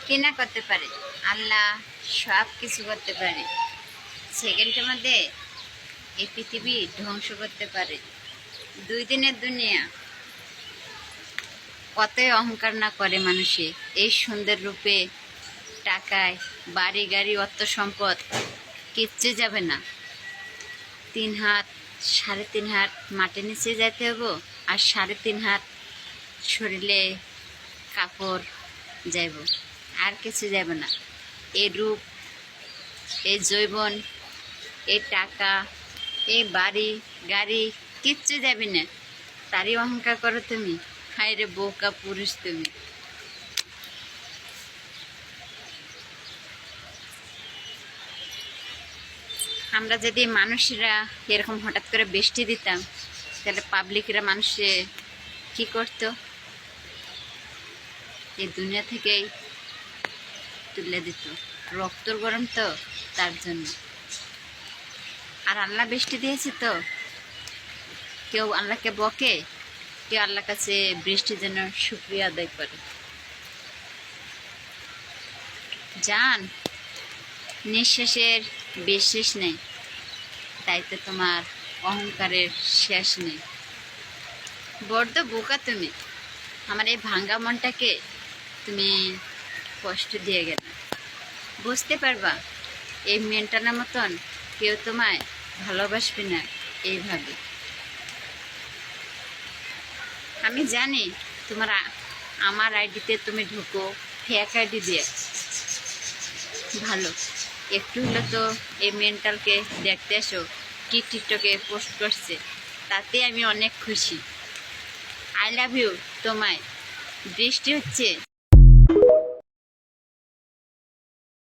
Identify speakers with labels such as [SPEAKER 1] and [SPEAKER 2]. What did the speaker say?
[SPEAKER 1] কি না করতে পারে? আল্লাহ সব কিছু করতে পারে। সেকেন্ডের মধ্যে এই পৃথিবী ধ্বংস করতে পারে। 2 দিনের দুনিয়া। কতই অহংকার না করে মানুষে এই সুন্দর রূপে, টাকায়, বাড়ি গাড়ি, অর্থ সম্পদ কিচ্ছু যাবে না। 3 হাত, 3.5 হাত মাটির নিচে যাইতে হবো, আর 3.5 হাত শরীরে কাপড় যাইব, আর কিছু যাবে না। এই রূপ, এই যৌবন, এই টাকা, এই বাড়ি গাড়ি কিচ্ছু যাবে না। তারই অহংকার করো তুমি। হায় রে বোকা পুরুষ তুমি। আমরা যদি মানুষরা এরকম হঠাৎ করে বৃষ্টি দিতাম, তাহলে পাবলিকরা মানুষে কি করতো? এই দুনিয়া থেকেই তুলে দিত। রক্তর গরম তো, তার জন্য। আর আল্লাহ বৃষ্টি দিয়েছে তো, কেউ আল্লাহকে বকে, কেউ আল্লাহর কাছে বৃষ্টির জন্য শুকরিয়া আদায় করে। জান, নিঃশ্বাসের বিশ্বাস নেই, তাই তো তোমার অহংকারের শেষ নেই। বড্ড বোকা তুমি। আমার এই ভাঙ্গা মনটাকে তুমি কষ্ট দিয়ে গেলে। বুঝতে পারবা এই মেন্টালের মতন কেউ তোমায় ভালোবাসবে না এইভাবে। আমি জানি তোমার আমার আইডিতে তুমি ঢুকো ফেক আইডি দিয়ে। ভালো, একটু হলে তো এই মেন্টালকে দেখতে এসো টিকটকে পোস্ট করছে, তাতে আমি অনেক খুশি। আই লাভ ইউ তোমায়। বৃষ্টি হচ্ছে।